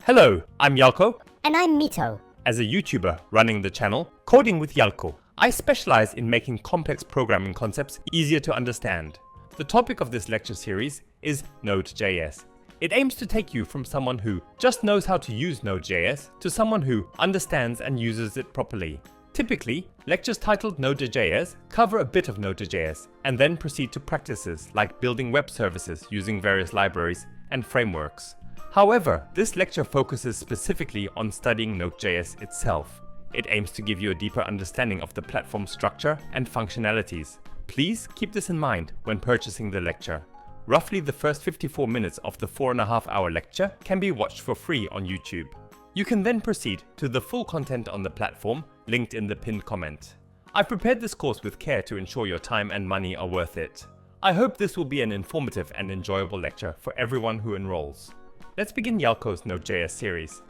Hello, I'm Yalko. And I'm Mito. As a YouTuber running the channel, Coding with Yalko, I specialize in making complex programming concepts easier to understand. The topic of this lecture series is Node.js. It aims to take you from someone who just knows how to use Node.js to someone who understands and uses it properly. Typically, lectures titled Node.js cover a bit of Node.js and then proceed to practices like building web services using various libraries and frameworks. However, this lecture focuses specifically on studying Node.js itself. It aims to give you a deeper understanding of the platform structure and functionalities. Please keep this in mind when purchasing the lecture. Roughly the first 54 minutes of the 4.5-hour lecture can be watched for free on YouTube. You can then proceed to the full content on the platform, linked in the pinned comment. I've prepared this course with care to ensure your time and money are worth it. I hope this will be an informative and enjoyable lecture for everyone who enrolls. Let's begin Yalko's Node.js series.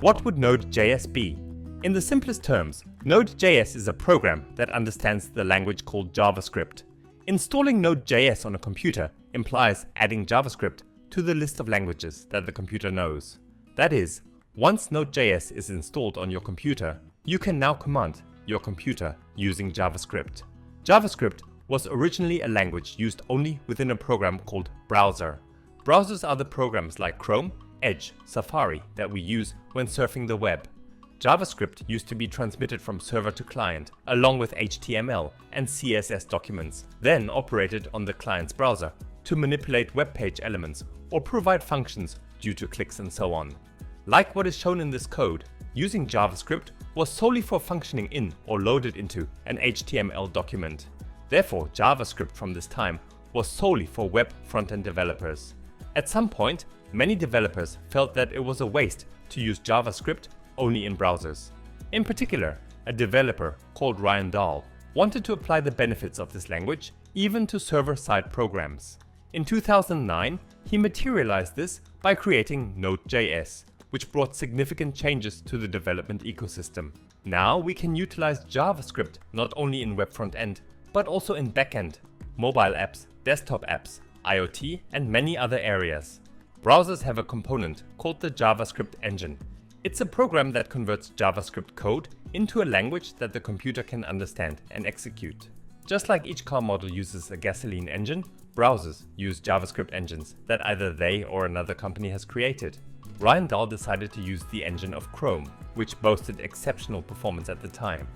What would Node.js be? In the simplest terms, Node.js is a program that understands the language called JavaScript. Installing Node.js on a computer implies adding JavaScript to the list of languages that the computer knows. That is, once Node.js is installed on your computer, you can now command your computer using JavaScript. JavaScript was originally a language used only within a program called browser. Browsers are the programs like Chrome, Edge, Safari that we use when surfing the web. JavaScript used to be transmitted from server to client along with HTML and CSS documents, then operated on the client's browser to manipulate web page elements or provide functions due to clicks and so on. Like what is shown in this code, using JavaScript was solely for functioning in or loaded into an HTML document. Therefore, JavaScript from this time was solely for web front-end developers. At some point, many developers felt that it was a waste to use JavaScript only in browsers. In particular, a developer called Ryan Dahl wanted to apply the benefits of this language even to server-side programs. In 2009, he materialized this by creating Node.js, which brought significant changes to the development ecosystem. Now we can utilize JavaScript not only in web front-end, but also in back-end, mobile apps, desktop apps, IoT, and many other areas. Browsers have a component called the JavaScript engine. It's a program that converts JavaScript code into a language that the computer can understand and execute. Just like each car model uses a gasoline engine, browsers use JavaScript engines that either they or another company has created. Ryan Dahl decided to use the engine of Chrome, which boasted exceptional performance at the time.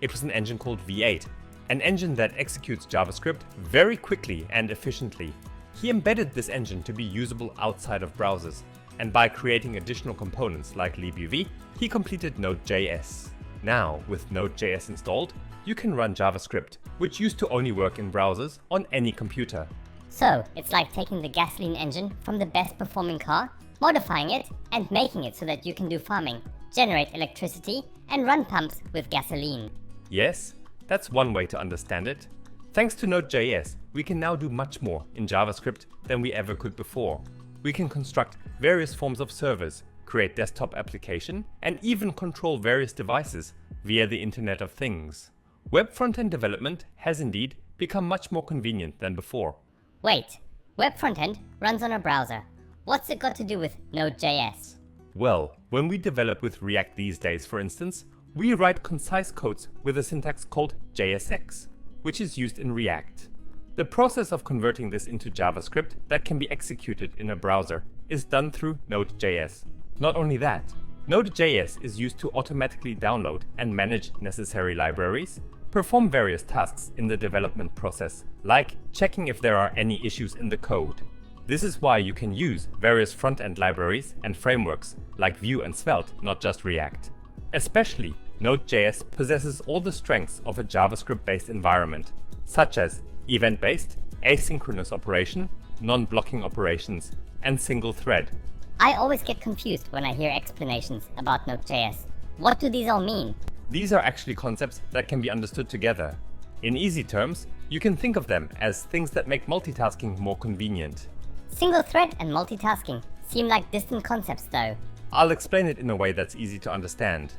It was an engine called V8, an engine that executes JavaScript very quickly and efficiently. He embedded this engine to be usable outside of browsers, and by creating additional components like libuv, he completed Node.js. Now, with Node.js installed, you can run JavaScript, which used to only work in browsers on any computer. So, it's like taking the gasoline engine from the best performing car, modifying it, and making it so that you can do farming, generate electricity, and run pumps with gasoline. Yes, that's one way to understand it. Thanks to Node.js, we can now do much more in JavaScript than we ever could before. We can construct various forms of servers, create desktop application, and even control various devices via the Internet of Things. Web front-end development has indeed become much more convenient than before. Wait, web front-end runs on a browser. What's it got to do with Node.js? Well, when we develop with React these days, for instance, we write concise codes with a syntax called JSX, which is used in React. The process of converting this into JavaScript that can be executed in a browser is done through Node.js. Not only that, Node.js is used to automatically download and manage necessary libraries, perform various tasks in the development process, like checking if there are any issues in the code. This is why you can use various front-end libraries and frameworks like Vue and Svelte, not just React. Especially, Node.js possesses all the strengths of a JavaScript-based environment, such as event-based, asynchronous operation, non-blocking operations, and single thread. I always get confused when I hear explanations about Node.js. What do these all mean? These are actually concepts that can be understood together. In easy terms, you can think of them as things that make multitasking more convenient. Single thread and multitasking seem like distant concepts though. I'll explain it in a way that's easy to understand.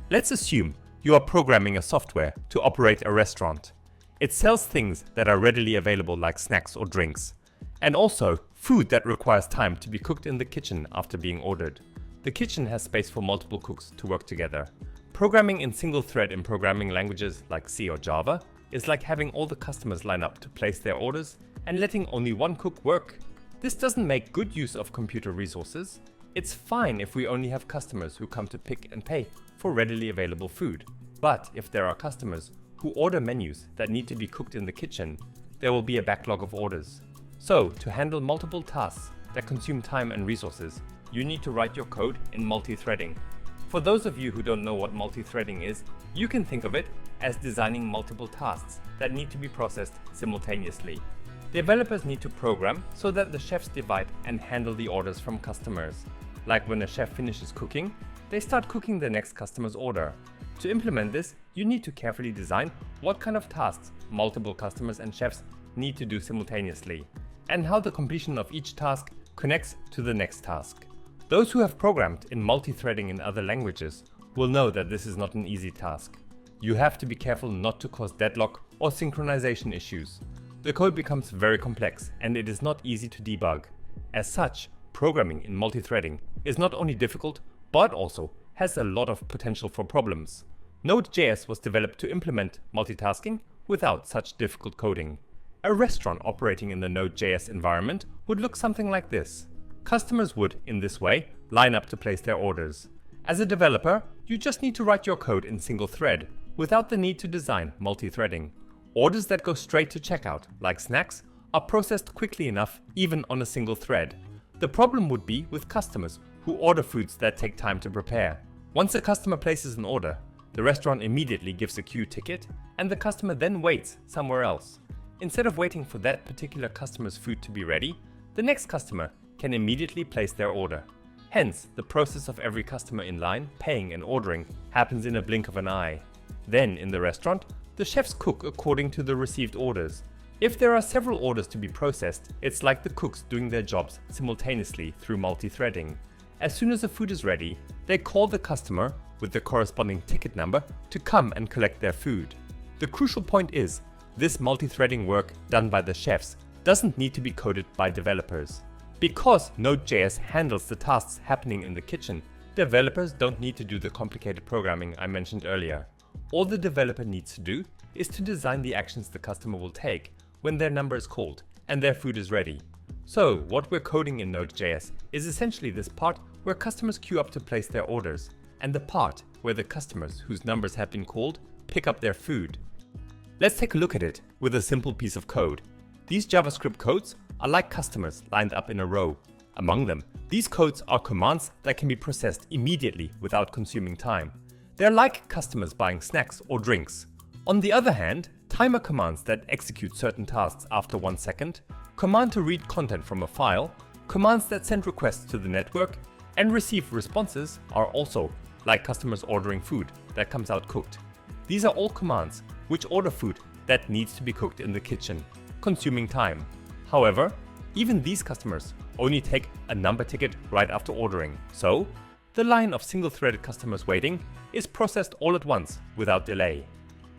Let's assume you are programming a software to operate a restaurant. It sells things that are readily available like snacks or drinks, and also food that requires time to be cooked in the kitchen after being ordered. The kitchen has space for multiple cooks to work together. Programming in single thread in programming languages like C or Java is like having all the customers line up to place their orders and letting only one cook work. This doesn't make good use of computer resources. It's fine if we only have customers who come to pick and pay for readily available food. But if there are customers who order menus that need to be cooked in the kitchen, there will be a backlog of orders. So, to handle multiple tasks that consume time and resources, you need to write your code in multi-threading. For those of you who don't know what multi-threading is, you can think of it as designing multiple tasks that need to be processed simultaneously. Developers need to program so that the chefs divide and handle the orders from customers. Like when a chef finishes cooking, they start cooking the next customer's order. To implement this, you need to carefully design what kind of tasks multiple customers and chefs need to do simultaneously, and how the completion of each task connects to the next task. Those who have programmed in multi-threading in other languages will know that this is not an easy task. You have to be careful not to cause deadlock or synchronization issues. The code becomes very complex and it is not easy to debug. As such, programming in multi-threading is not only difficult, but also has a lot of potential for problems. Node.js was developed to implement multitasking without such difficult coding. A restaurant operating in the Node.js environment would look something like this. Customers would, in this way, line up to place their orders. As a developer, you just need to write your code in single thread, without the need to design multi-threading. Orders that go straight to checkout, like snacks, are processed quickly enough even on a single thread. The problem would be with customers who order foods that take time to prepare. Once a customer places an order, the restaurant immediately gives a queue ticket, and the customer then waits somewhere else. Instead of waiting for that particular customer's food to be ready, the next customer can immediately place their order. Hence, the process of every customer in line, paying and ordering, happens in a blink of an eye. Then, in the restaurant, the chefs cook according to the received orders. If there are several orders to be processed, it's like the cooks doing their jobs simultaneously through multi-threading. As soon as the food is ready, they call the customer with the corresponding ticket number to come and collect their food. The crucial point is, this multi-threading work done by the chefs doesn't need to be coded by developers. Because Node.js handles the tasks happening in the kitchen, developers don't need to do the complicated programming I mentioned earlier. All the developer needs to do is to design the actions the customer will take when their number is called and their food is ready. So what we're coding in Node.js is essentially this part where customers queue up to place their orders, and the part where the customers whose numbers have been called pick up their food. Let's take a look at it with a simple piece of code. These JavaScript codes are like customers lined up in a row. Among them, these codes are commands that can be processed immediately without consuming time. They're like customers buying snacks or drinks. On the other hand, timer commands that execute certain tasks after 1 second, command to read content from a file, commands that send requests to the network, and receive responses are also like customers ordering food that comes out cooked. These are all commands which order food that needs to be cooked in the kitchen, consuming time. However, even these customers only take a number ticket right after ordering, so the line of single-threaded customers waiting is processed all at once without delay.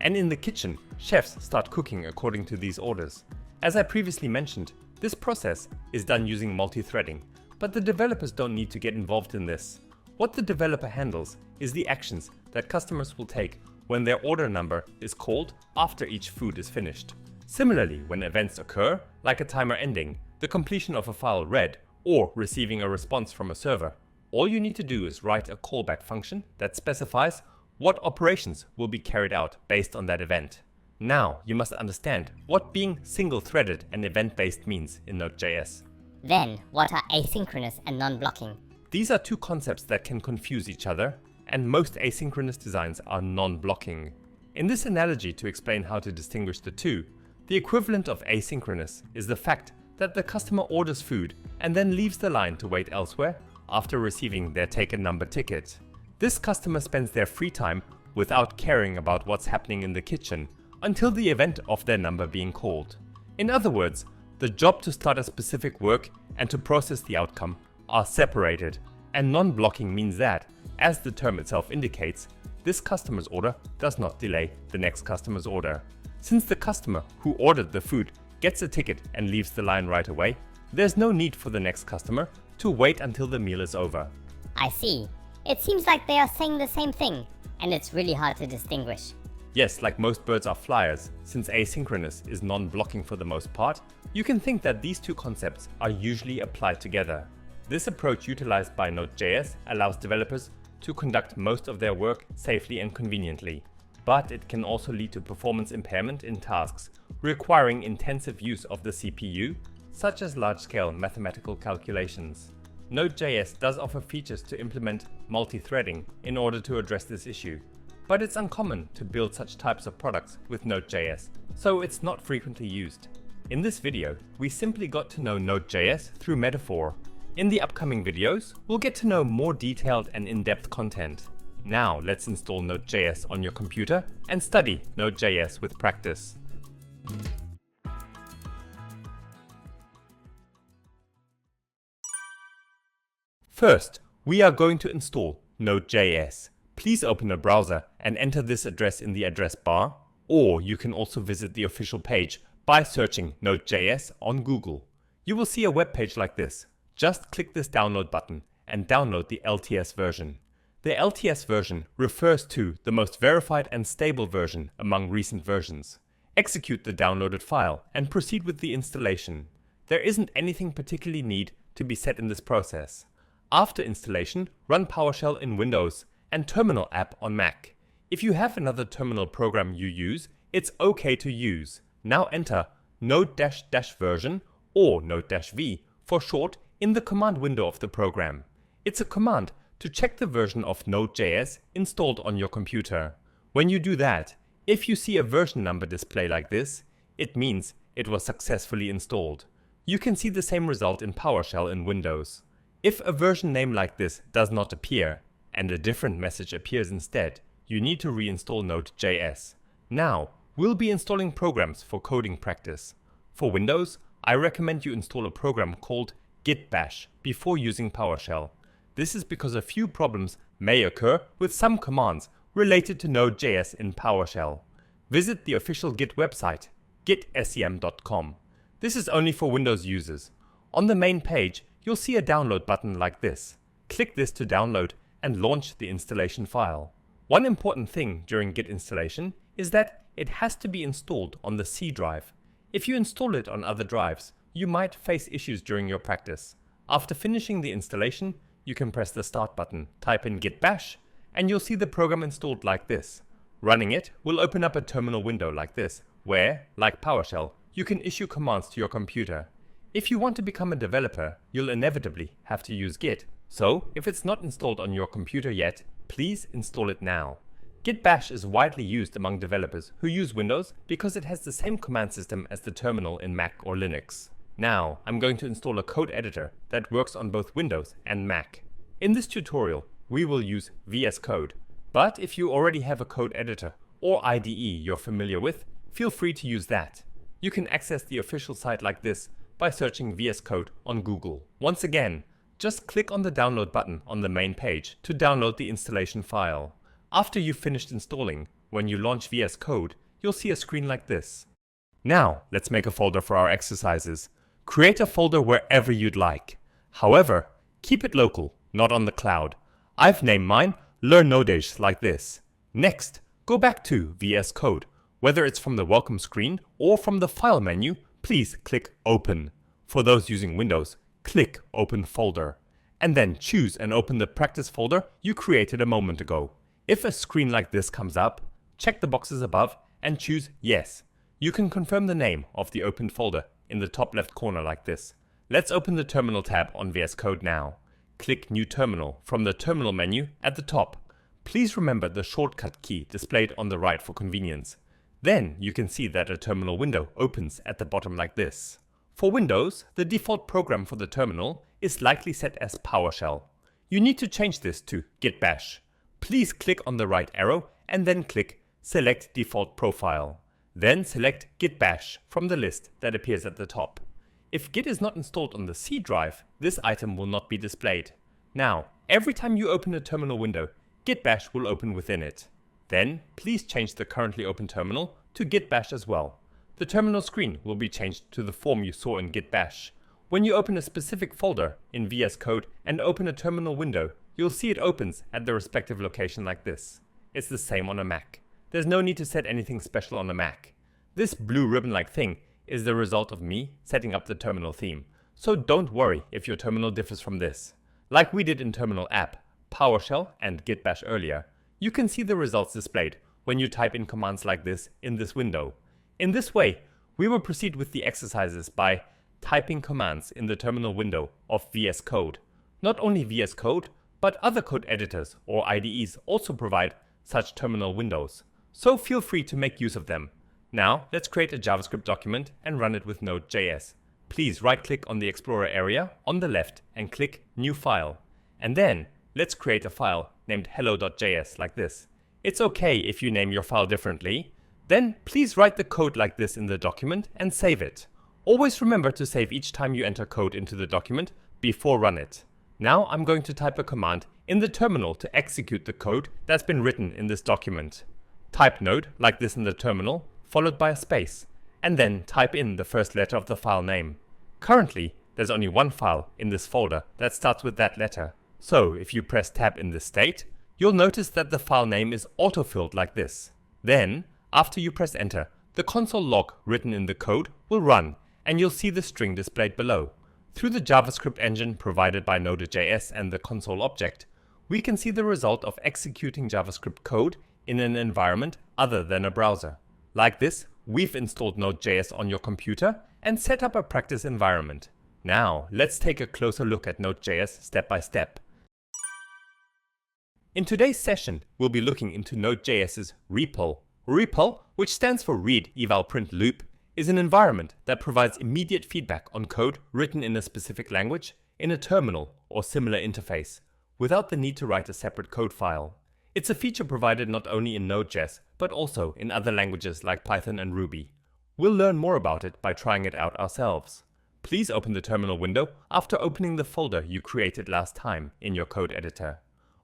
And in the kitchen, chefs start cooking according to these orders. As I previously mentioned, this process is done using multi-threading, but the developers don't need to get involved in this. What the developer handles is the actions that customers will take when their order number is called after each food is finished. Similarly, when events occur, like a timer ending, the completion of a file read, or receiving a response from a server, all you need to do is write a callback function that specifies what operations will be carried out based on that event. Now you must understand what being single-threaded and event-based means in Node.js. Then, what are asynchronous and non-blocking? These are two concepts that can confuse each other, and most asynchronous designs are non-blocking. In this analogy, to explain how to distinguish the two, the equivalent of asynchronous is the fact that the customer orders food and then leaves the line to wait elsewhere after receiving their taken number ticket. This customer spends their free time without caring about what's happening in the kitchen until the event of their number being called. In other words, the job to start a specific work and to process the outcome are separated, and non-blocking means that, as the term itself indicates, this customer's order does not delay the next customer's order. Since the customer who ordered the food gets a ticket and leaves the line right away, there's no need for the next customer to wait until the meal is over. I see. It seems like they are saying the same thing, and it's really hard to distinguish. Yes, like most birds are flyers, since asynchronous is non-blocking for the most part, you can think that these two concepts are usually applied together. This approach utilized by Node.js allows developers to conduct most of their work safely and conveniently, but it can also lead to performance impairment in tasks requiring intensive use of the CPU, such as large-scale mathematical calculations. Node.js does offer features to implement multi-threading in order to address this issue, but it's uncommon to build such types of products with Node.js, so it's not frequently used. In this video, we simply got to know Node.js through metaphor. In the upcoming videos, we'll get to know more detailed and in-depth content. Now let's install Node.js on your computer and study Node.js with practice. First, we are going to install Node.js. Please open a browser and enter this address in the address bar, or you can also visit the official page by searching Node.js on Google. You will see a web page like this. Just click this download button and download the LTS version. The LTS version refers to the most verified and stable version among recent versions. Execute the downloaded file and proceed with the installation. There isn't anything particularly need to be set in this process. After installation, run PowerShell in Windows and Terminal app on Mac. If you have another terminal program you use, it's okay to use. Now enter node-version or node-v for short in the command window of the program. It's a command to check the version of Node.js installed on your computer. When you do that, if you see a version number display like this, it means it was successfully installed. You can see the same result in PowerShell in Windows. If a version name like this does not appear, and a different message appears instead, you need to reinstall Node.js. Now, we'll be installing programs for coding practice. For Windows, I recommend you install a program called git bash before using PowerShell. This is because a few problems may occur with some commands related to Node.js in PowerShell. Visit the official Git website, gitsem.com. This is only for Windows users. On the main page, you'll see a download button like this. Click this to download and launch the installation file. One important thing during Git installation is that it has to be installed on the C drive. If you install it on other drives, you might face issues during your practice. After finishing the installation, you can press the start button, type in git bash, and you'll see the program installed like this. Running it will open up a terminal window like this, where, like PowerShell, you can issue commands to your computer. If you want to become a developer, you'll inevitably have to use Git. So, if it's not installed on your computer yet, please install it now. Git bash is widely used among developers who use Windows because it has the same command system as the terminal in Mac or Linux. Now, I'm going to install a code editor that works on both Windows and Mac. In this tutorial, we will use VS Code. But if you already have a code editor or IDE you're familiar with, feel free to use that. You can access the official site like this by searching VS Code on Google. Once again, just click on the download button on the main page to download the installation file. After you've finished installing, when you launch VS Code, you'll see a screen like this. Now, let's make a folder for our exercises. Create a folder wherever you'd like. However, keep it local, not on the cloud. I've named mine Learn Node.js like this. Next, go back to VS Code. Whether it's from the welcome screen or from the file menu, please click Open. For those using Windows, click Open Folder. And then choose and open the practice folder you created a moment ago. If a screen like this comes up, check the boxes above and choose Yes. You can confirm the name of the opened folder in the top left corner like this. Let's open the Terminal tab on VS Code now. Click New Terminal from the Terminal menu at the top. Please remember the shortcut key displayed on the right for convenience. Then you can see that a terminal window opens at the bottom like this. For Windows, the default program for the terminal is likely set as PowerShell. You need to change this to git bash. Please click on the right arrow and then click Select Default Profile. Then select git bash from the list that appears at the top. If Git is not installed on the C drive, this item will not be displayed. Now, every time you open a terminal window, git bash will open within it. Then, please change the currently open terminal to git bash as well. The terminal screen will be changed to the form you saw in git bash. When you open a specific folder in VS Code and open a terminal window, you'll see it opens at the respective location like this. It's the same on a Mac. There's no need to set anything special on a Mac. This blue ribbon-like thing is the result of me setting up the terminal theme, so don't worry if your terminal differs from this. Like we did in Terminal App, PowerShell and git bash earlier, you can see the results displayed when you type in commands like this in this window. In this way, we will proceed with the exercises by typing commands in the terminal window of VS Code. Not only VS Code, but other code editors or IDEs also provide such terminal windows, so feel free to make use of them. Now let's create a JavaScript document and run it with Node.js. Please right-click on the Explorer area on the left and click New File. And then let's create a file named hello.js like this. It's okay if you name your file differently. Then please write the code like this in the document and save it. Always remember to save each time you enter code into the document before run it. Now I'm going to type a command in the terminal to execute the code that's been written in this document. Type node like this in the terminal, followed by a space, and then type in the first letter of the file name. Currently, there's only one file in this folder that starts with that letter. So if you press tab in this state, you'll notice that the file name is autofilled like this. Then, after you press enter, the console log written in the code will run, and you'll see the string displayed below. Through the JavaScript engine provided by Node.js and the console object, we can see the result of executing JavaScript code in an environment other than a browser. Like this, we've installed Node.js on your computer and set up a practice environment. Now, let's take a closer look at Node.js step by step. In today's session, we'll be looking into Node.js's REPL. REPL, which stands for Read Eval Print Loop, is an environment that provides immediate feedback on code written in a specific language, in a terminal or similar interface, without the need to write a separate code file. It's a feature provided not only in Node.js, but also in other languages like Python and Ruby. We'll learn more about it by trying it out ourselves. Please open the terminal window after opening the folder you created last time in your code editor.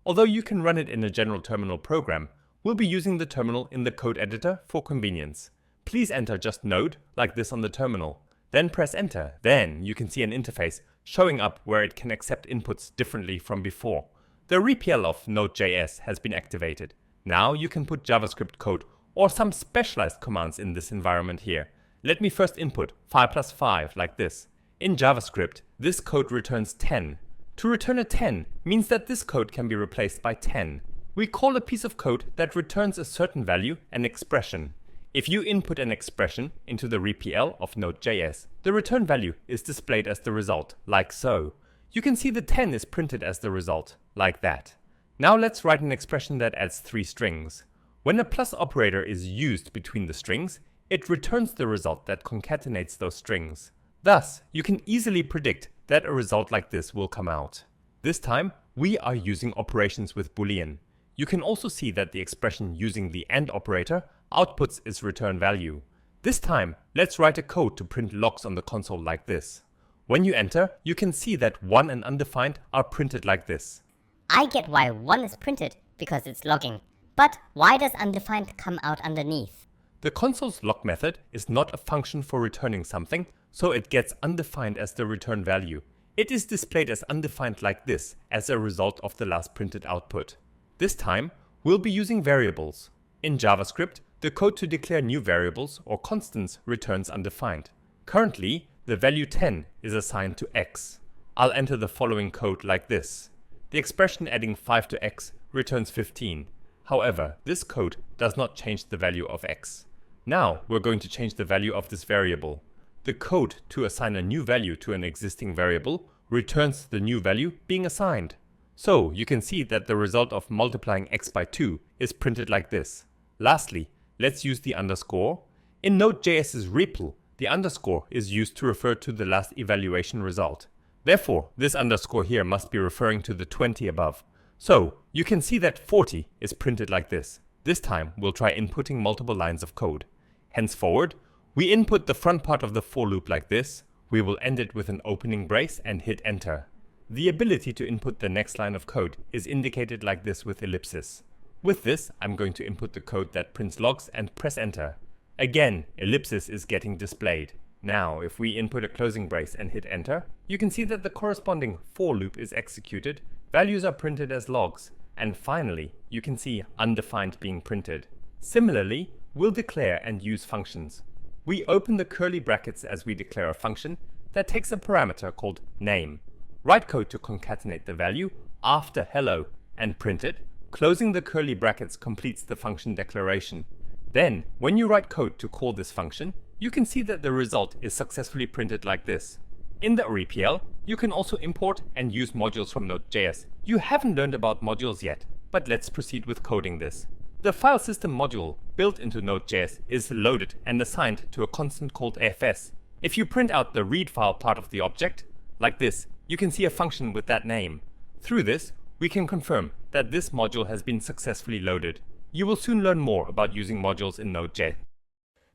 Although you can run it in a general terminal program, we'll be using the terminal in the code editor for convenience. Please enter just Node like this on the terminal, then press enter. Then you can see an interface showing up where it can accept inputs differently from before. The REPL of Node.js has been activated. Now you can put JavaScript code or some specialized commands in this environment here. Let me first input 5 plus 5 like this. In JavaScript, this code returns 10. To return a 10 means that this code can be replaced by 10. We call a piece of code that returns a certain value an expression. If you input an expression into the REPL of Node.js, the return value is displayed as the result, like so. You can see the 10 is printed as the result, like that. Now let's write an expression that adds 3 strings. When a plus operator is used between the strings, it returns the result that concatenates those strings. Thus, you can easily predict that a result like this will come out. This time, we are using operations with Boolean. You can also see that the expression using the AND operator outputs its return value. This time, let's write a code to print logs on the console like this. When you enter, you can see that 1 and undefined are printed like this. I get why 1 is printed because it's logging, but why does undefined come out underneath? The console's log method is not a function for returning something, so it gets undefined as the return value. It is displayed as undefined like this as a result of the last printed output. This time, we'll be using variables. In JavaScript, the code to declare new variables or constants returns undefined. Currently, the value 10 is assigned to x. I'll enter the following code like this. The expression adding 5 to x returns 15. However, this code does not change the value of x. Now we're going to change the value of this variable. The code to assign a new value to an existing variable returns the new value being assigned. So you can see that the result of multiplying x by 2 is printed like this. Lastly, let's use the underscore. In Node.js's REPL, the underscore is used to refer to the last evaluation result. Therefore, this underscore here must be referring to the 20 above. So you can see that 40 is printed like this. This time we'll try inputting multiple lines of code. Henceforward, we input the front part of the for loop like this. We will end it with an opening brace and hit enter. The ability to input the next line of code is indicated like this with ellipsis. With this, I'm going to input the code that prints logs and press enter. Again, ellipsis is getting displayed. Now, if we input a closing brace and hit enter, you can see that the corresponding for loop is executed, values are printed as logs, and finally, you can see undefined being printed. Similarly, we'll declare and use functions. We open the curly brackets as we declare a function that takes a parameter called name. Write code to concatenate the value after hello and print it. Closing the curly brackets completes the function declaration. Then, when you write code to call this function, you can see that the result is successfully printed like this. In the REPL, you can also import and use modules from Node.js. You haven't learned about modules yet, but let's proceed with coding this. The file system module built into Node.js is loaded and assigned to a constant called fs. If you print out the read file part of the object, like this, you can see a function with that name. Through this, we can confirm that this module has been successfully loaded. You will soon learn more about using modules in Node.js.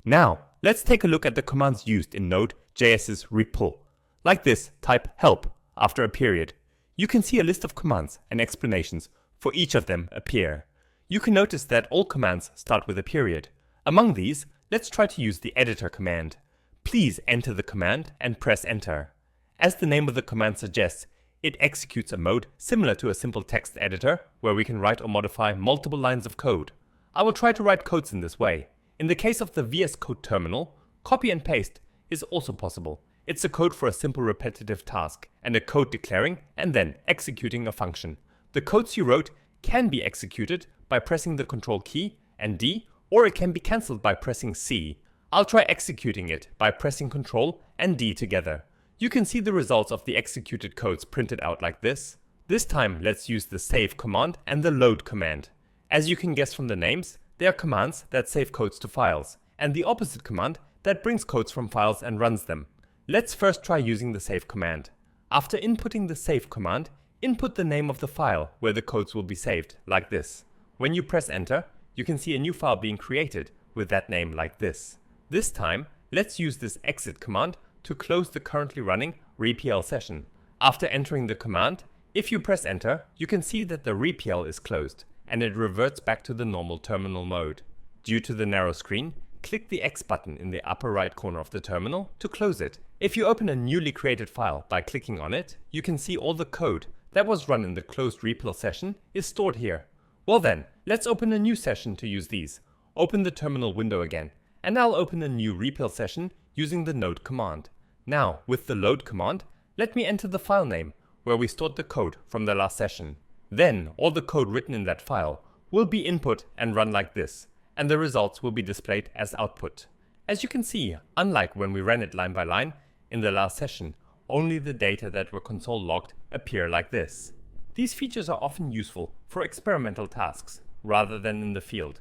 Now, let's take a look at the commands used in Node.js's REPL. Like this, type help after a period. You can see a list of commands and explanations for each of them appear. You can notice that all commands start with a period. Among these, let's try to use the editor command. Please enter the command and press enter. As the name of the command suggests, it executes a mode similar to a simple text editor where we can write or modify multiple lines of code. I will try to write codes in this way. In the case of the VS Code terminal, copy and paste is also possible. It's a code for a simple repetitive task and a code declaring and then executing a function. The codes you wrote can be executed by pressing the Control key and D, or it can be cancelled by pressing C. I'll try executing it by pressing Control and D together. You can see the results of the executed codes printed out like this. This time let's use the save command and the load command. As you can guess from the names, they are commands that save codes to files, and the opposite command that brings codes from files and runs them. Let's first try using the save command. After inputting the save command, input the name of the file where the codes will be saved, like this. When you press enter, you can see a new file being created with that name like this. This time, let's use this exit command to close the currently running REPL session. After entering the command, if you press enter, you can see that the REPL is closed and it reverts back to the normal terminal mode. Due to the narrow screen, click the X button in the upper right corner of the terminal to close it. If you open a newly created file by clicking on it, you can see all the code that was run in the closed REPL session is stored here. Well then, let's open a new session to use these. Open the terminal window again, and I'll open a new REPL session using the node command. Now, with the load command, let me enter the file name where we stored the code from the last session. Then, all the code written in that file will be input and run like this, and the results will be displayed as output. As you can see, unlike when we ran it line by line in the last session, only the data that were console logged appear like this. These features are often useful for experimental tasks rather than in the field.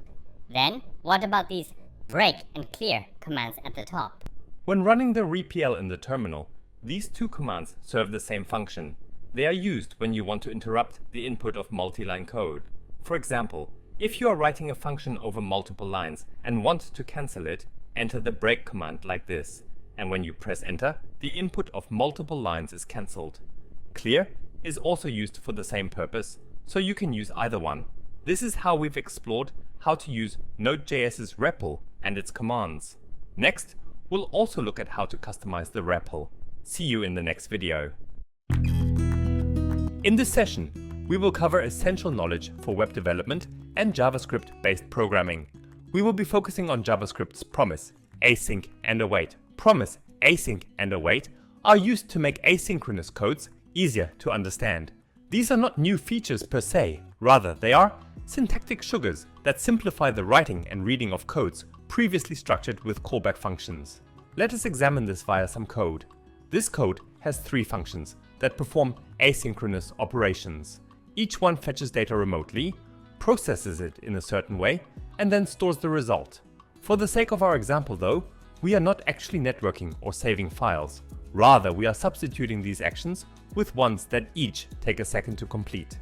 Then, what about these break and clear commands at the top? When running the REPL in the terminal, these two commands serve the same function. They are used when you want to interrupt the input of multi-line code. For example, if you are writing a function over multiple lines and want to cancel it, enter the break command like this. And when you press enter, the input of multiple lines is cancelled. Clear is also used for the same purpose, so you can use either one. This is how we've explored how to use Node.js's REPL and its commands. Next, we'll also look at how to customize the REPL. See you in the next video. In this session, we will cover essential knowledge for web development and JavaScript-based programming. We will be focusing on JavaScript's promise, async, and await. Promise, async, and await are used to make asynchronous codes easier to understand. These are not new features per se, rather they are syntactic sugars that simplify the writing and reading of codes previously structured with callback functions. Let us examine this via some code. This code has three functions that perform asynchronous operations. Each one fetches data remotely, processes it in a certain way, and then stores the result. For the sake of our example though, we are not actually networking or saving files. Rather, we are substituting these actions with ones that each take a second to complete.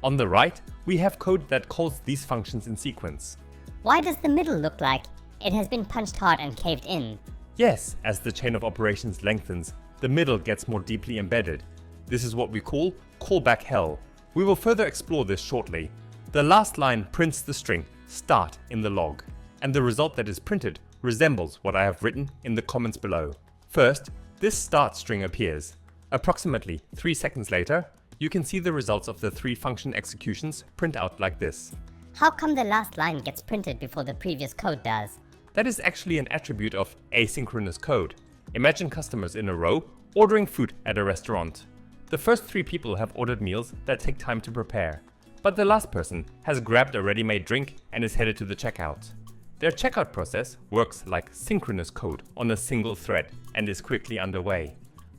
On the right, we have code that calls these functions in sequence. Why does the middle look like it has been punched hard and caved in? Yes, as the chain of operations lengthens, the middle gets more deeply embedded. This is what we call callback hell. We will further explore this shortly. The last line prints the string start in the log, and the result that is printed resembles what I have written in the comments below. First, this start string appears. Approximately 3 seconds later, you can see the results of the 3 function executions print out like this. How come the last line gets printed before the previous code does? That is actually an attribute of asynchronous code. Imagine customers in a row ordering food at a restaurant. The first 3 people have ordered meals that take time to prepare, but the last person has grabbed a ready-made drink and is headed to the checkout. Their checkout process works like synchronous code on a single thread and is quickly underway.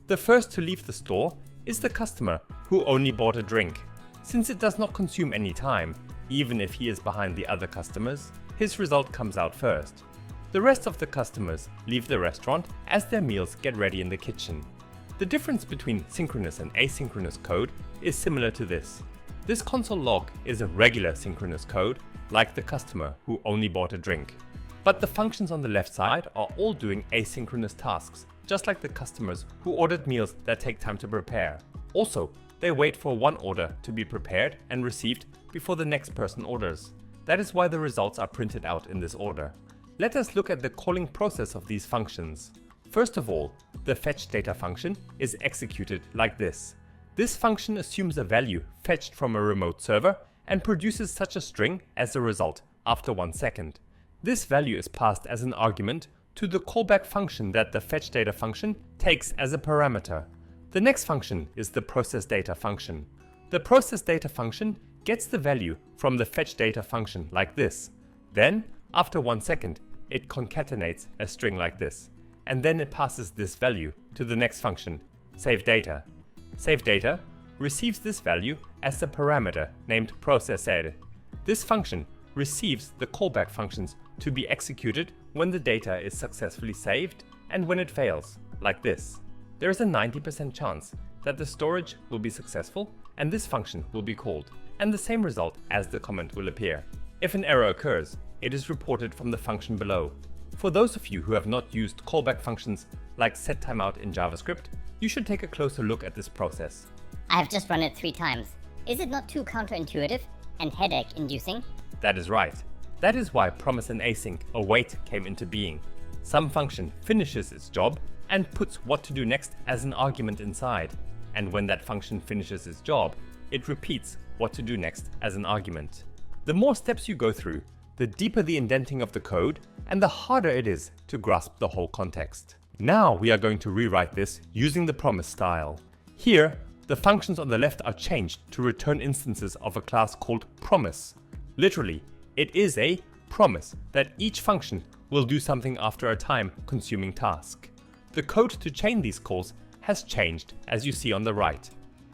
The first to leave the store is the customer who only bought a drink. Since it does not consume any time, even if he is behind the other customers, his result comes out first. The rest of the customers leave the restaurant as their meals get ready in the kitchen. The difference between synchronous and asynchronous code is similar to this. This console log is a regular synchronous code, like the customer who only bought a drink. But the functions on the left side are all doing asynchronous tasks, just like the customers who ordered meals that take time to prepare. Also, they wait for one order to be prepared and received before the next person orders. That is why the results are printed out in this order. Let us look at the calling process of these functions. First of all, the fetch data function is executed like this. This function assumes a value fetched from a remote server and produces such a string as a result after 1 second. This value is passed as an argument to the callback function that the fetch data function takes as a parameter. The next function is the process data function. The process data function gets the value from the fetch data function like this. Then, after 1 second, it concatenates a string like this, and then it passes this value to the next function, save data. Save data receives this value as a parameter named processed. This function receives the callback functions to be executed when the data is successfully saved and when it fails, like this. There is a 90% chance that the storage will be successful and this function will be called, and the same result as the comment will appear. If an error occurs, it is reported from the function below. For those of you who have not used callback functions like setTimeout in JavaScript, you should take a closer look at this process. I have just run it 3 times. Is it not too counterintuitive and headache-inducing? That is right. That is why promise and async await came into being. Some function finishes its job and puts what to do next as an argument inside. And when that function finishes its job, it repeats what to do next as an argument. The more steps you go through, the deeper the indenting of the code and the harder it is to grasp the whole context. Now we are going to rewrite this using the promise style. Here, the functions on the left are changed to return instances of a class called promise. Literally, it is a promise that each function will do something after a time-consuming task. The code to chain these calls has changed, as you see on the right.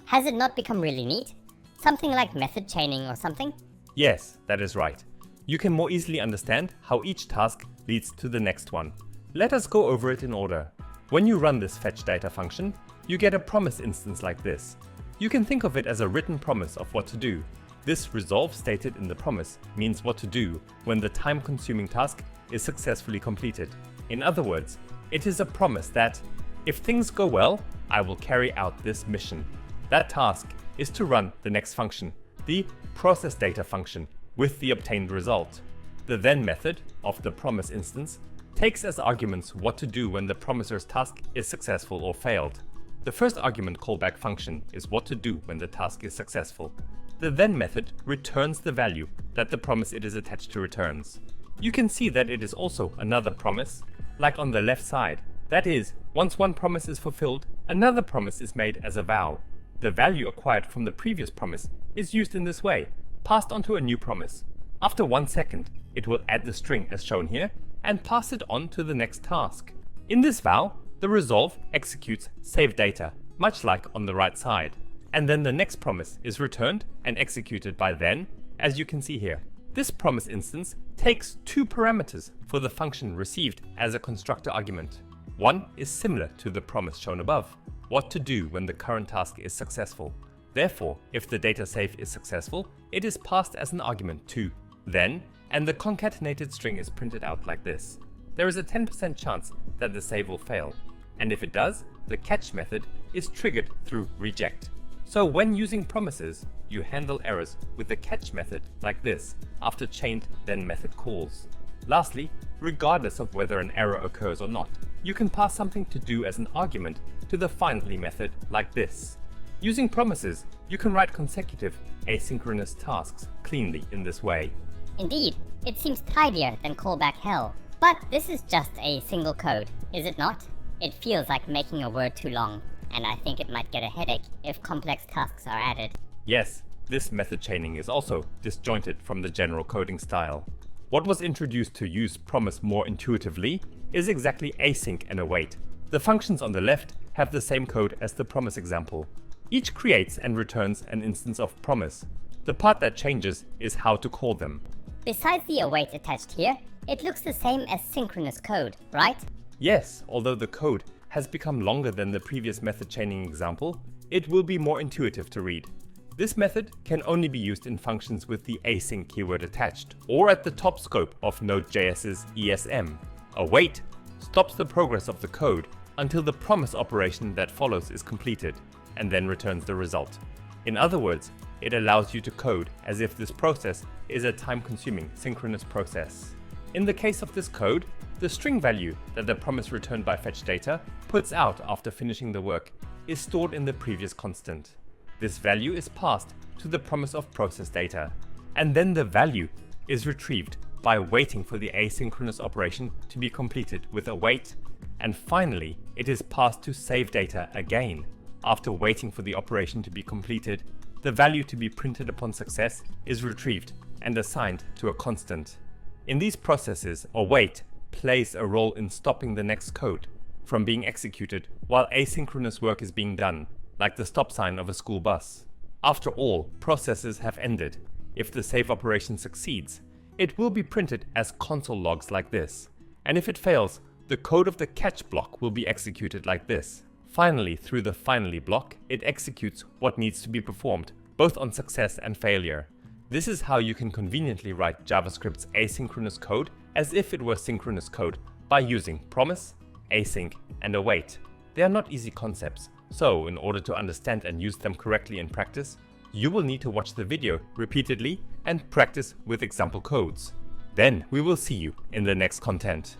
Has it not become really neat? Something like method chaining or something? Yes, that is right. You can more easily understand how each task leads to the next one. Let us go over it in order. When you run this fetch data function, you get a promise instance like this. You can think of it as a written promise of what to do. This resolve stated in the promise means what to do when the time-consuming task is successfully completed. In other words, it is a promise that, if things go well, I will carry out this mission. That task is to run the next function, the process data function, with the obtained result. The then method of the promise instance takes as arguments what to do when the promiser's task is successful or failed. The first argument callback function is what to do when the task is successful. The then method returns the value that the promise it is attached to returns. You can see that it is also another promise, like on the left side. That is, once one promise is fulfilled, another promise is made as a vow. The value acquired from the previous promise is used in this way, passed onto a new promise. After 1 second, it will add the string as shown here and pass it on to the next task. In this vow, the resolve executes save data, much like on the right side. And then the next promise is returned and executed by then, as you can see here. This promise instance takes 2 parameters for the function received as a constructor argument. One is similar to the promise shown above, what to do when the current task is successful. Therefore, if the data save is successful, it is passed as an argument to then, and the concatenated string is printed out like this. There is a 10% chance that the save will fail, and if it does, the catch method is triggered through reject. So when using promises, you handle errors with the catch method like this after chained then method calls. Lastly, regardless of whether an error occurs or not. You can pass something to do as an argument to the finally method like this. Using promises, you can write consecutive asynchronous tasks cleanly in this way. Indeed, it seems tidier than callback hell. But this is just a single code, is it not? It feels like making a word too long, and I think it might get a headache if complex tasks are added. Yes, this method chaining is also disjointed from the general coding style. What was introduced to use promise more intuitively is exactly async and await. The functions on the left have the same code as the promise example. Each creates and returns an instance of promise. The part that changes is how to call them. Besides the await attached here, it looks the same as synchronous code, right? Yes, although the code has become longer than the previous method chaining example, it will be more intuitive to read. This method can only be used in functions with the async keyword attached, or at the top scope of Node.js's ESM. Await stops the progress of the code until the promise operation that follows is completed, and then returns the result. In other words, it allows you to code as if this process is a time-consuming synchronous process. In the case of this code, the string value that the promise returned by fetch data puts out after finishing the work is stored in the previous constant. This value is passed to the promise of process data, and then the value is retrieved by waiting for the asynchronous operation to be completed with await, and finally it is passed to save data again. After waiting for the operation to be completed, the value to be printed upon success is retrieved and assigned to a constant. In these processes, await plays a role in stopping the next code from being executed while asynchronous work is being done, like the stop sign of a school bus. After all processes have ended, if the save operation succeeds, it will be printed as console logs like this, and if it fails, the code of the catch block will be executed like this. Finally, through the finally block, it executes what needs to be performed, both on success and failure. This is how you can conveniently write JavaScript's asynchronous code as if it were synchronous code by using promise, async, and await. They are not easy concepts, so in order to understand and use them correctly in practice, you will need to watch the video repeatedly and practice with example codes. Then we will see you in the next content.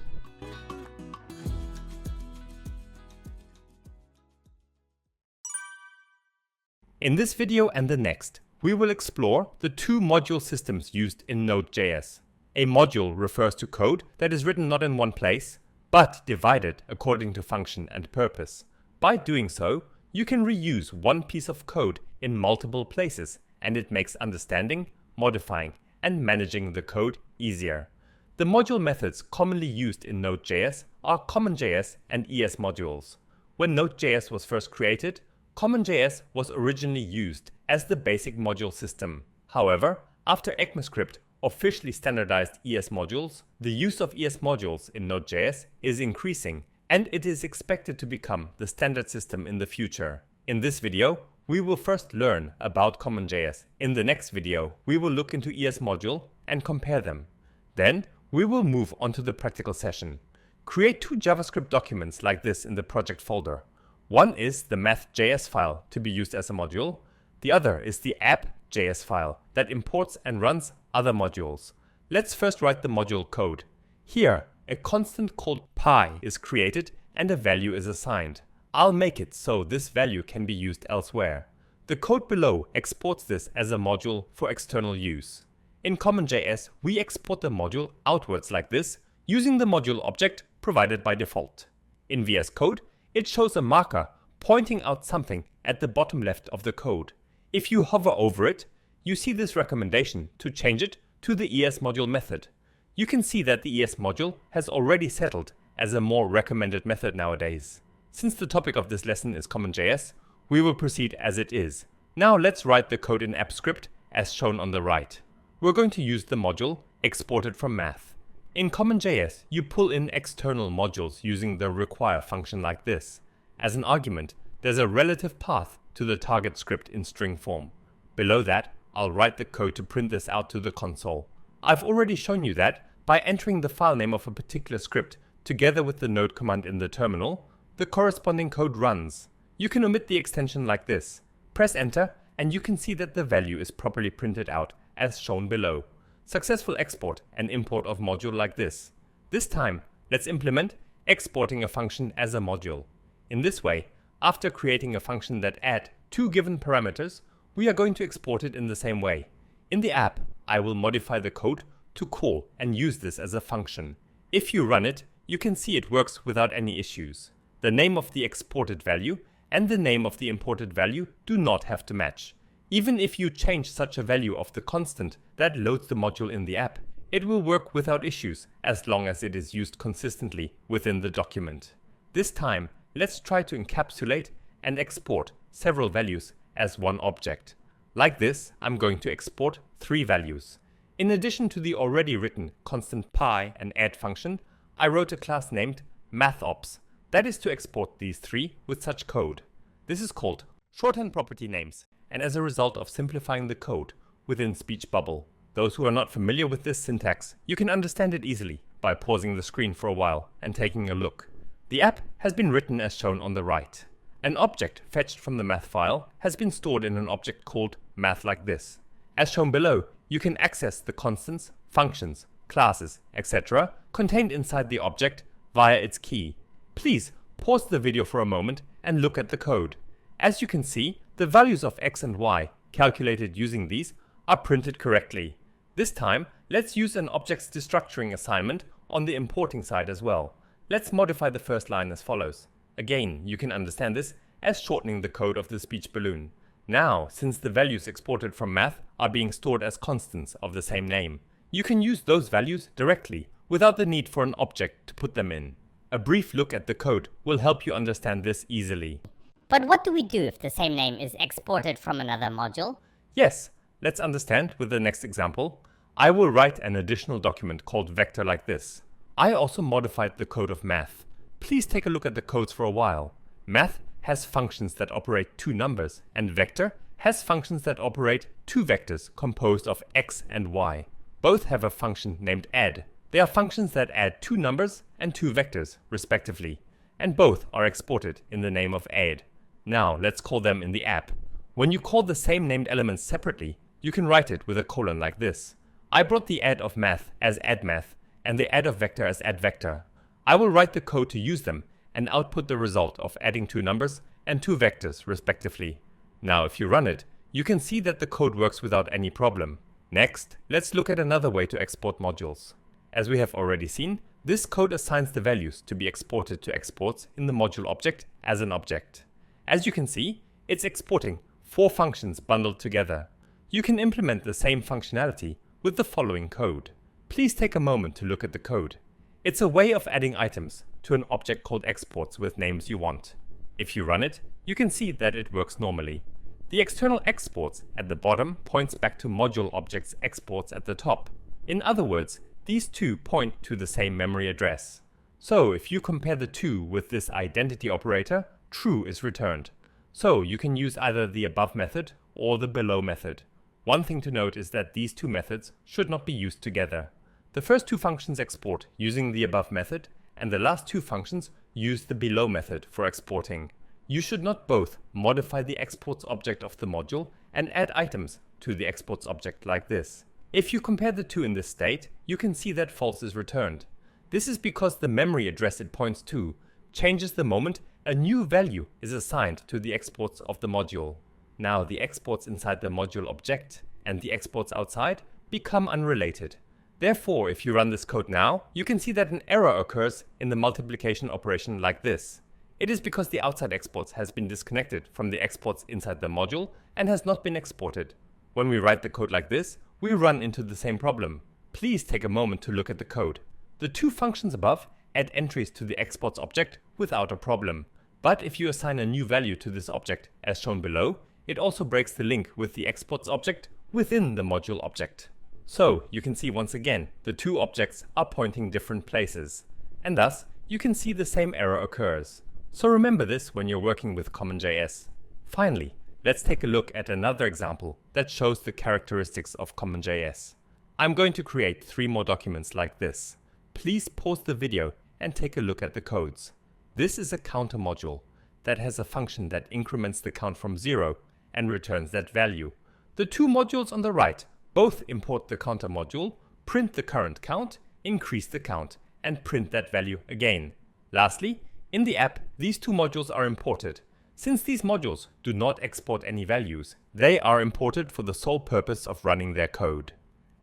In this video and the next, we will explore the two module systems used in Node.js. A module refers to code that is written not in one place, but divided according to function and purpose. By doing so, you can reuse one piece of code in multiple places, and it makes understanding, modifying, and managing the code easier. The module methods commonly used in Node.js are CommonJS and ES modules. When Node.js was first created, CommonJS was originally used as the basic module system. However, after ECMAScript officially standardized ES modules, the use of ES modules in Node.js is increasing, and it is expected to become the standard system in the future. In this video, we will first learn about CommonJS. In the next video, we will look into ES module and compare them. Then, we will move on to the practical session. Create two JavaScript documents like this in the project folder. One is the math.js file to be used as a module. The other is the app.js file that imports and runs other modules. Let's first write the module code. Here, a constant called pi is created and a value is assigned. I'll make it so this value can be used elsewhere. The code below exports this as a module for external use. In CommonJS, we export the module outwards like this, using the module object provided by default. In VS Code, it shows a marker pointing out something at the bottom left of the code. If you hover over it, you see this recommendation to change it to the ES module method. You can see that the ES module has already settled as a more recommended method nowadays. Since the topic of this lesson is CommonJS, we will proceed as it is. Now let's write the code in AppScript as shown on the right. We're going to use the module exported from math. In CommonJS, you pull in external modules using the require function like this. As an argument, there's a relative path to the target script in string form. Below that, I'll write the code to print this out to the console. I've already shown you that by entering the file name of a particular script together with the node command in the terminal, the corresponding code runs. You can omit the extension like this. Press enter and you can see that the value is properly printed out as shown below. Successful export and import of module like this. This time, let's implement exporting a function as a module. In this way, after creating a function that adds two given parameters, we are going to export it in the same way. In the app, I will modify the code to call and use this as a function. If you run it, you can see it works without any issues. The name of the exported value and the name of the imported value do not have to match. Even if you change such a value of the constant that loads the module in the app, it will work without issues as long as it is used consistently within the document. This time, let's try to encapsulate and export several values as one object. Like this, I'm going to export 3 values. In addition to the already written constant pi and add function, I wrote a class named MathOps that is to export these 3 with such code. This is called shorthand property names, and as a result of simplifying the code within speech bubble. Those who are not familiar with this syntax, you can understand it easily by pausing the screen for a while and taking a look. The app has been written as shown on the right. An object fetched from the math file has been stored in an object called math like this. As shown below, you can access the constants, functions, classes, etc. contained inside the object via its key. Please pause the video for a moment and look at the code. As you can see, the values of x and y calculated using these are printed correctly. This time, let's use an object's destructuring assignment on the importing side as well. Let's modify the first line as follows. Again, you can understand this as shortening the code of the speech balloon. Now, since the values exported from math are being stored as constants of the same name, you can use those values directly without the need for an object to put them in. A brief look at the code will help you understand this easily. But what do we do if the same name is exported from another module? Yes, let's understand with the next example. I will write an additional document called vector like this. I also modified the code of math. Please take a look at the codes for a while. Math has functions that operate 2 numbers, and vector has functions that operate 2 vectors composed of x and y. Both have a function named add. They are functions that add 2 numbers and 2 vectors, respectively, and both are exported in the name of add. Now let's call them in the app. When you call the same named elements separately, you can write it with a colon like this. I brought the add of math as addMath and the add of vector as addVector. I will write the code to use them and output the result of adding 2 numbers and 2 vectors respectively. Now if you run it, you can see that the code works without any problem. Next, let's look at another way to export modules. As we have already seen, this code assigns the values to be exported to exports in the module object as an object. As you can see, it's exporting 4 functions bundled together. You can implement the same functionality with the following code. Please take a moment to look at the code. It's a way of adding items to an object called exports with names you want. If you run it, you can see that it works normally. The external exports at the bottom points back to module objects exports at the top. In other words, these 2 point to the same memory address. So if you compare the 2 with this identity operator, true is returned. So you can use either the above method or the below method. One thing to note is that these 2 methods should not be used together. The first 2 functions export using the above method, and the last 2 functions use the below method for exporting. You should not both modify the exports object of the module and add items to the exports object like this. If you compare the 2 in this state, you can see that false is returned. This is because the memory address it points to changes the moment a new value is assigned to the exports of the module. Now the exports inside the module object and the exports outside become unrelated. Therefore, if you run this code now, you can see that an error occurs in the multiplication operation like this. It is because the outside exports has been disconnected from the exports inside the module and has not been exported. When we write the code like this, we run into the same problem. Please take a moment to look at the code. The 2 functions above add entries to the exports object without a problem. But if you assign a new value to this object as shown below, it also breaks the link with the exports object within the module object. So you can see once again, the 2 objects are pointing different places, and thus you can see the same error occurs. So remember this when you're working with CommonJS. Finally, let's take a look at another example that shows the characteristics of CommonJS. I'm going to create 3 more documents like this. Please pause the video and take a look at the codes. This is a counter module that has a function that increments the count from 0 and returns that value. The 2 modules on the right both import the counter module, print the current count, increase the count, and print that value again. Lastly, in the app, these two modules are imported. Since these modules do not export any values, they are imported for the sole purpose of running their code.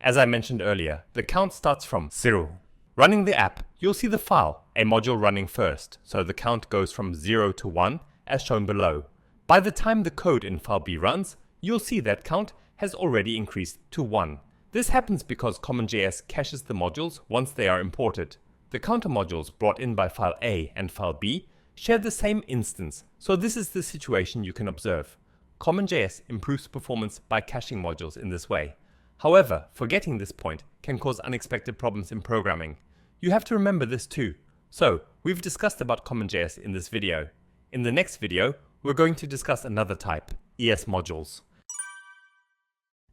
As I mentioned earlier, the count starts from 0. Running the app, you'll see the file, a module running first, so the count goes from 0 to 1 as shown below. By the time the code in file B runs, you'll see that count has already increased to 1. This happens because CommonJS caches the modules once they are imported. The counter modules brought in by file A and file B share the same instance, so this is the situation you can observe. CommonJS improves performance by caching modules in this way. However, forgetting this point can cause unexpected problems in programming. You have to remember this too. So, we've discussed about CommonJS in this video. In the next video, we're going to discuss another type, ES modules.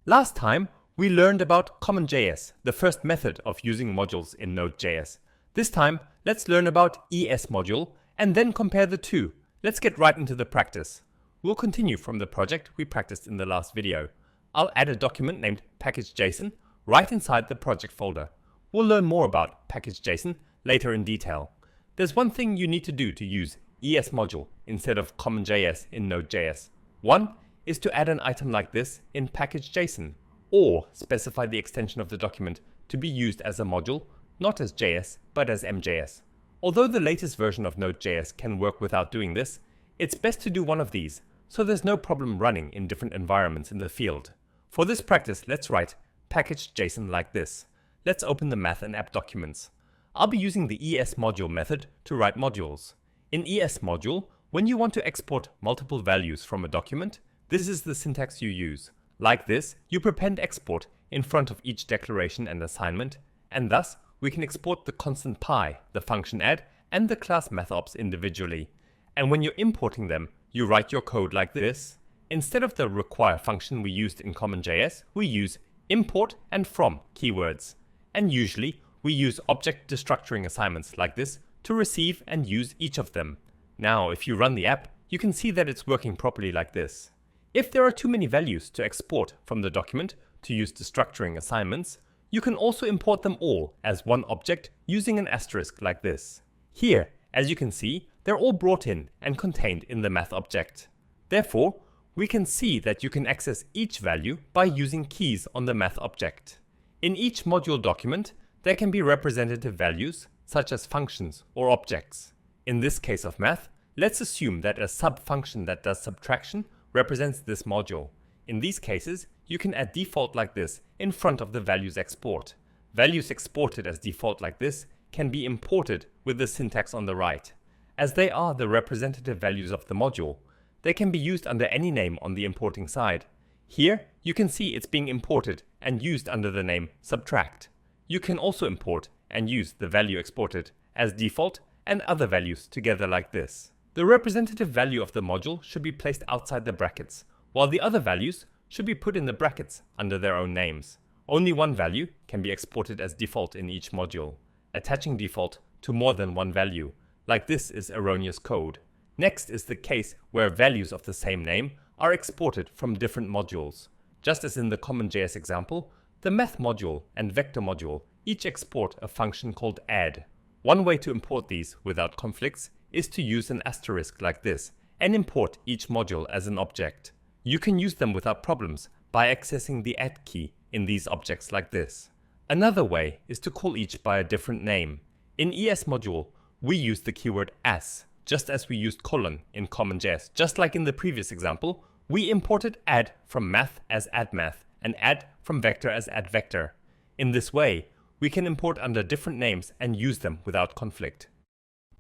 Last time, we learned about CommonJS, the first method of using modules in Node.js. This time, let's learn about ES module and then compare the two. Let's get right into the practice. We'll continue from the project we practiced in the last video. I'll add a document named package.json right inside the project folder. We'll learn more about package.json later in detail. There's one thing you need to do to use ES module instead of CommonJS in Node.js. One is to add an item like this in package.json, or specify the extension of the document to be used as a module, not as JS, but as MJS. Although the latest version of Node.js can work without doing this, it's best to do one of these, so there's no problem running in different environments in the field. For this practice, let's write package.json like this. Let's open the math and app documents. I'll be using the ES module method to write modules. In ES module, when you want to export multiple values from a document, this is the syntax you use. Like this, you prepend export in front of each declaration and assignment, and thus we can export the constant pi, the function add, and the class methops individually. And when you're importing them, you write your code like this. Instead of the require function we used in CommonJS, we use import and from keywords. And usually, we use object destructuring assignments like this to receive and use each of them. Now, if you run the app, you can see that it's working properly like this. If there are too many values to export from the document to use destructuring assignments, you can also import them all as one object using an asterisk like this. Here, as you can see, they're all brought in and contained in the math object. Therefore, we can see that you can access each value by using keys on the math object. In each module document, there can be representative values, such as functions or objects. In this case of math, let's assume that a sub-function that does subtraction represents this module. In these cases, you can add default like this in front of the values export. Values exported as default like this can be imported with the syntax on the right. As they are the representative values of the module, they can be used under any name on the importing side. Here, you can see it's being imported and used under the name subtract. You can also import and use the value exported as default and other values together like this. The representative value of the module should be placed outside the brackets, while the other values should be put in the brackets under their own names. Only one value can be exported as default in each module. Attaching default to more than one value, like this, is erroneous code. Next is the case where values of the same name are exported from different modules. Just as in the CommonJS example, the math module and vector module each export a function called add. One way to import these without conflicts is to use an asterisk like this and import each module as an object. You can use them without problems by accessing the add key in these objects like this. Another way is to call each by a different name. In ES module, we use the keyword as, just as we used colon in CommonJS. Just like in the previous example, we imported add from math as addMath and add from vector as addVector. In this way, we can import under different names and use them without conflict.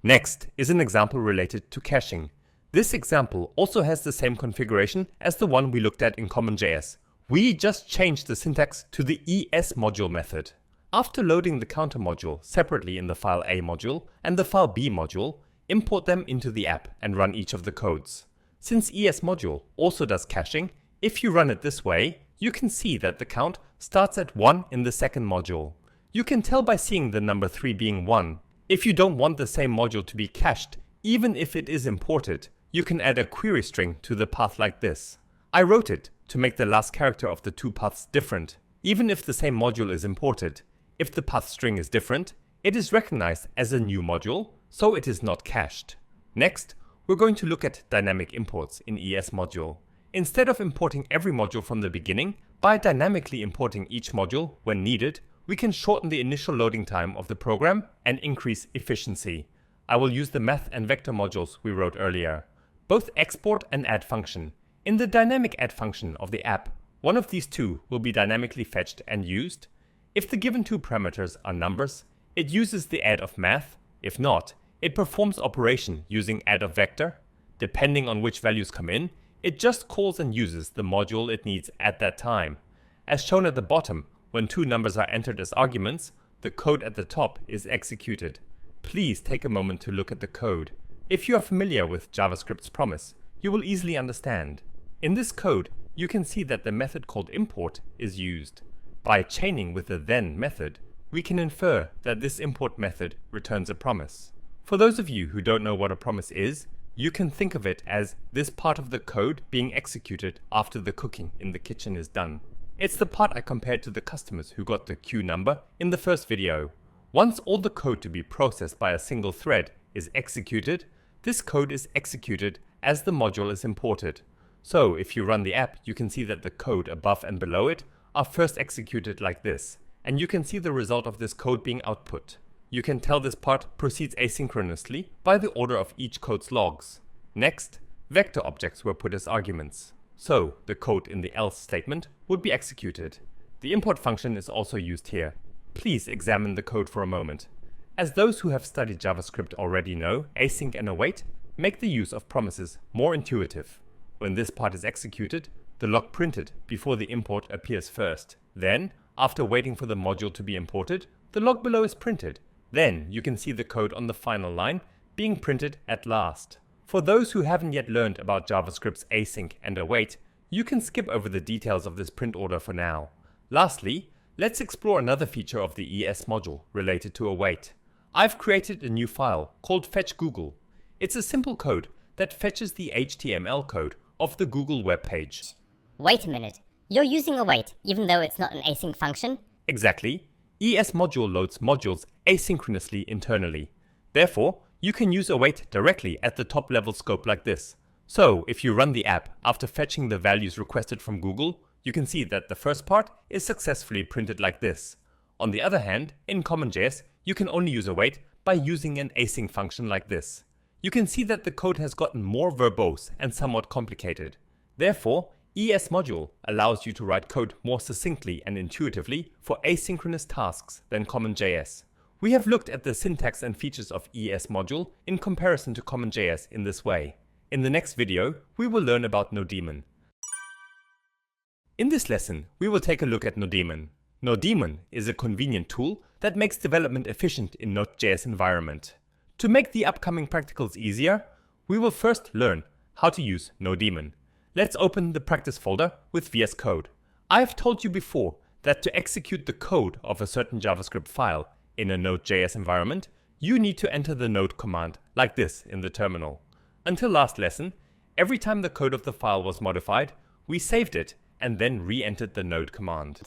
Next is an example related to caching. This example also has the same configuration as the one we looked at in CommonJS. We just changed the syntax to the ES module method. After loading the counter module separately in the file A module and the file B module, import them into the app and run each of the codes. Since ES module also does caching, if you run it this way, you can see that the count starts at 1 in the second module. You can tell by seeing the number 3 being 1. If you don't want the same module to be cached, even if it is imported, you can add a query string to the path like this. I wrote it to make the last character of the two paths different, even if the same module is imported. If the path string is different, It is recognized as a new module, so it is not cached. Next, we're going to look at dynamic imports in ES module. Instead of importing every module from the beginning, by dynamically importing each module when needed, we can shorten the initial loading time of the program and increase efficiency. I will use the math and vector modules we wrote earlier. Both export and add function. In the dynamic add function of the app, one of these two will be dynamically fetched and used. If the given two parameters are numbers, it uses the add of math. If not, it performs operation using add of vector. Depending on which values come in, it just calls and uses the module it needs at that time. As shown at the bottom, when two numbers are entered as arguments, the code at the top is executed. Please take a moment to look at the code. If you are familiar with JavaScript's promise, you will easily understand. In this code, you can see that the method called import is used. By chaining with the then method, we can infer that this import method returns a promise. For those of you who don't know what a promise is, you can think of it as this part of the code being executed after the cooking in the kitchen is done. It's the part I compared to the customers who got the queue number in the first video. Once all the code to be processed by a single thread is executed, this code is executed as the module is imported. So if you run the app, you can see that the code above and below it are first executed like this, and you can see the result of this code being output. You can tell this part proceeds asynchronously by the order of each code's logs. Next, vector objects were put as arguments. So the code in the else statement would be executed. The import function is also used here. Please examine the code for a moment. As those who have studied JavaScript already know, async and await make the use of promises more intuitive. When this part is executed, the log printed before the import appears first. Then, after waiting for the module to be imported, the log below is printed. Then you can see the code on the final line being printed at last. For those who haven't yet learned about JavaScript's async and await, you can skip over the details of this print order for now. Lastly, let's explore another feature of the ES module related to await. I've created a new file called fetch_google. It's a simple code that fetches the HTML code of the Google web page. Wait a minute, you're using await even though it's not an async function? Exactly. ES module loads modules asynchronously internally. Therefore, you can use await directly at the top level scope like this. So if you run the app after fetching the values requested from Google, you can see that the first part is successfully printed like this. On the other hand, in CommonJS, you can only use await by using an async function like this. You can see that the code has gotten more verbose and somewhat complicated. Therefore, ES module allows you to write code more succinctly and intuitively for asynchronous tasks than CommonJS. We have looked at the syntax and features of ES module in comparison to CommonJS in this way. In the next video, we will learn about Nodemon. In this lesson, we will take a look at Nodemon. Nodemon is a convenient tool that makes development efficient in Node.js environment. To make the upcoming practicals easier, we will first learn how to use Nodemon. Let's open the practice folder with VS Code. I have told you before that to execute the code of a certain JavaScript file in a Node.js environment, you need to enter the node command like this in the terminal. Until last lesson, every time the code of the file was modified, we saved it and then re-entered the node command.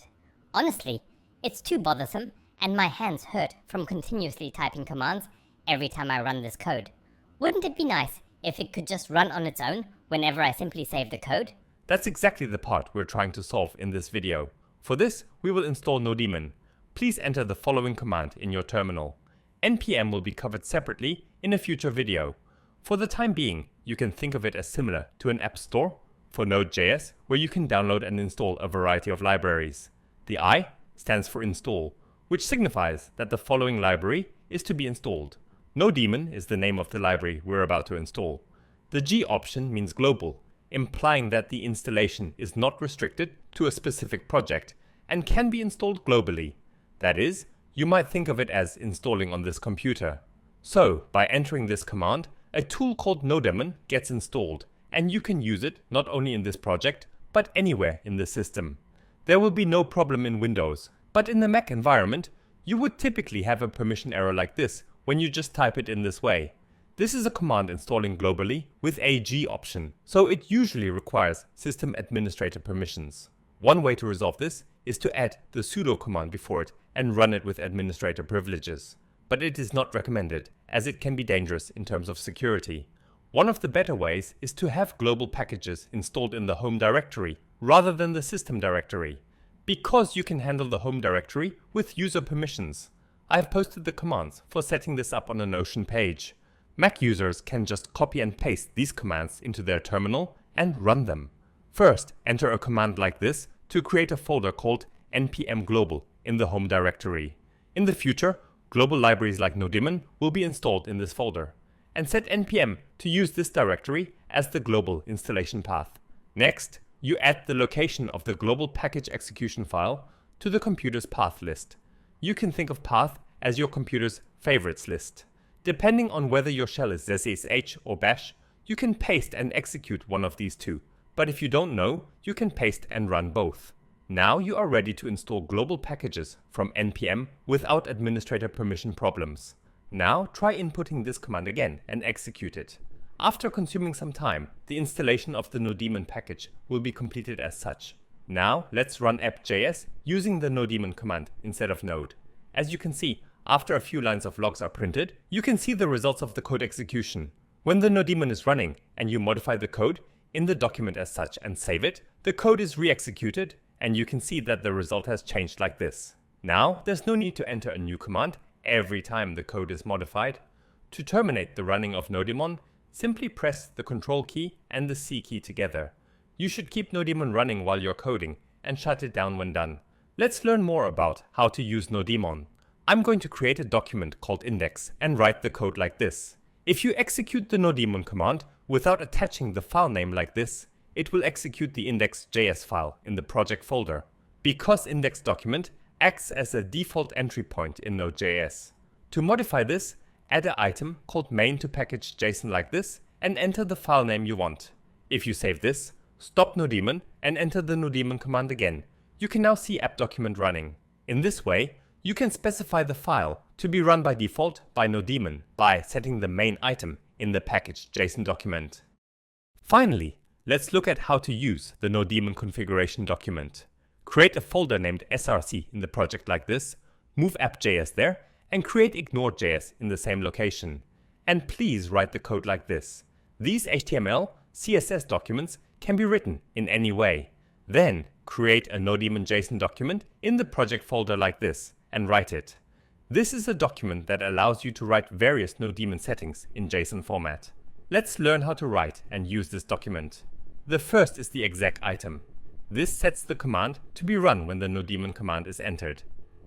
Honestly, it's too bothersome and my hands hurt from continuously typing commands every time I run this code. Wouldn't it be nice if it could just run on its own whenever I simply save the code? That's exactly the part we're trying to solve in this video. For this, we will install Nodemon. Please enter the following command in your terminal. npm will be covered separately in a future video. For the time being, you can think of it as similar to an app store for Node.js, where you can download and install a variety of libraries. The I stands for install, which signifies that the following library is to be installed. Nodemon is the name of the library we're about to install. The G option means global, implying that the installation is not restricted to a specific project and can be installed globally. That is, you might think of it as installing on this computer. So, by entering this command, a tool called Nodemon gets installed, and you can use it not only in this project, but anywhere in the system. There will be no problem in Windows, but in the Mac environment, you would typically have a permission error like this when you just type it in this way. This is a command installing globally with a G option, so it usually requires system administrator permissions. One way to resolve this is to add the sudo command before it and run it with administrator privileges. but it is not recommended as it can be dangerous in terms of security. One of the better ways is to have global packages installed in the home directory rather than the system directory, because you can handle the home directory with user permissions. I have posted the commands for setting this up on a Notion page. Mac users can just copy and paste these commands into their terminal and run them. First, enter a command like this to create a folder called npm global in the home directory. In the future, global libraries like Nodemon will be installed in this folder. And set npm to use this directory as the global installation path. Next, you add the location of the global package execution file to the computer's path list. You can think of path as your computer's favorites list. Depending on whether your shell is SSH or bash, you can paste and execute one of these two, but if you don't know, you can paste and run both. Now you are ready to install global packages from npm without administrator permission problems. Now try inputting this command again and execute it. After consuming some time, the installation of the Nodemon package will be completed as such. Now let's run app.js using the Nodemon command instead of Node. As you can see, after a few lines of logs are printed, you can see the results of the code execution. When the Nodemon is running and you modify the code in the document as such and save it, the code is re-executed and you can see that the result has changed like this. Now there's no need to enter a new command every time the code is modified. To terminate the running of Nodemon, simply press the Control key and the C key together. You should keep Nodemon running while you're coding and shut it down when done. Let's learn more about how to use Nodemon. I'm going to create a document called index and write the code like this. If you execute the Nodemon command without attaching the file name like this, it will execute the index.js file in the project folder, because index document acts as a default entry point in Node.js. To modify this, add an item called main to package JSON like this and enter the file name you want. If you save this, stop Nodemon and enter the Nodemon command again. You can now see app document running. In this way, you can specify the file to be run by default by Nodemon by setting the main item in the package JSON document. Finally, let's look at how to use the Nodemon configuration document. Create a folder named src in the project like this, move app.js there, and create ignore.js in the same location. And please write the code like this. These HTML, CSS documents can be written in any way. Then create a Nodemon JSON document in the project folder like this and write it. This is a document that allows you to write various Nodemon settings in JSON format. Let's learn how to write and use this document. The first is the exec item. This sets the command to be run when the Nodemon command is entered.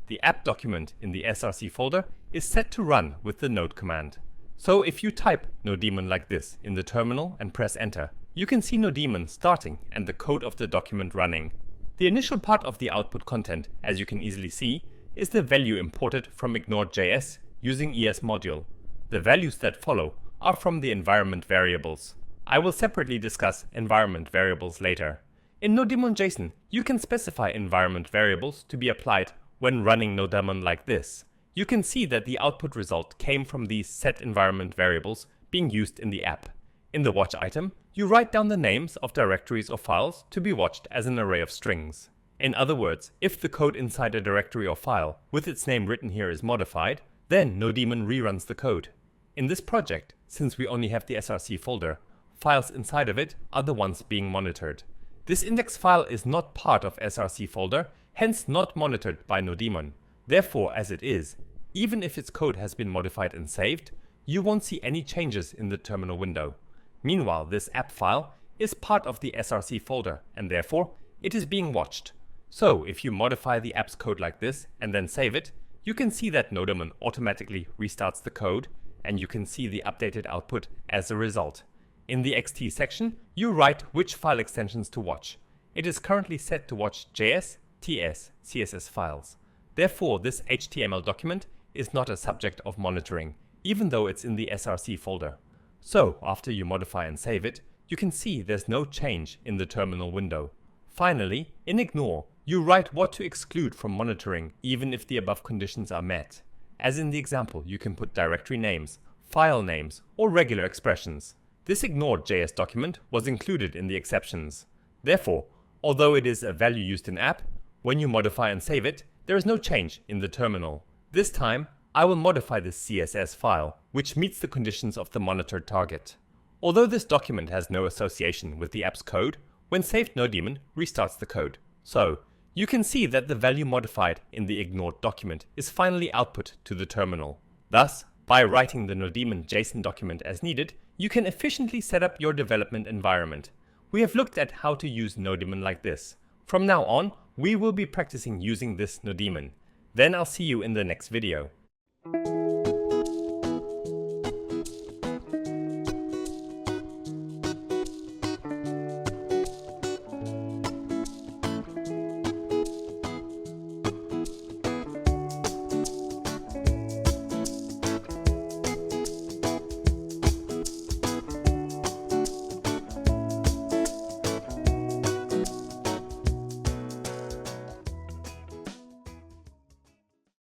The app document in the src folder is set to run with the node command. So if you type Nodemon like this in the terminal and press enter, you can see Nodemon starting and the code of the document running. The initial part of the output content, as you can easily see, is the value imported from ignore.js using ES module. The values that follow are from the environment variables. I will separately discuss environment variables later. In Nodemon JSON, you can specify environment variables to be applied when running Nodemon like this. You can see that the output result came from these set environment variables being used in the app. In the watch item, you write down the names of directories or files to be watched as an array of strings. In other words, if the code inside a directory or file with its name written here is modified, then Nodemon reruns the code. In this project, since we only have the src folder, files inside of it are the ones being monitored. This index file is not part of src folder, hence not monitored by Nodemon. Therefore, as it is, even if its code has been modified and saved, you won't see any changes in the terminal window. Meanwhile, this app file is part of the src folder and therefore it is being watched. So if you modify the app's code like this and then save it, you can see that Nodemon automatically restarts the code and you can see the updated output as a result. In the XT section, you write which file extensions to watch. It is currently set to watch JS, TS, CSS files. Therefore, this HTML document is not a subject of monitoring, even though it's in the src folder. So after you modify and save it, you can see there's no change in the terminal window. Finally, in ignore, you write what to exclude from monitoring even if the above conditions are met. As in the example, you can put directory names, file names, or regular expressions. This ignored.js document was included in the exceptions. Therefore, although it is a value used in app, when you modify and save it, there is no change in the terminal. This time, I will modify this CSS file, which meets the conditions of the monitored target. Although this document has no association with the app's code, when saved Nodemon restarts the code. So, you can see that the value modified in the ignored document is finally output to the terminal. Thus, by writing the Nodemon JSON document as needed, you can efficiently set up your development environment. We have looked at how to use Nodemon like this. From now on, we will be practicing using this Nodemon. Then I'll see you in the next video.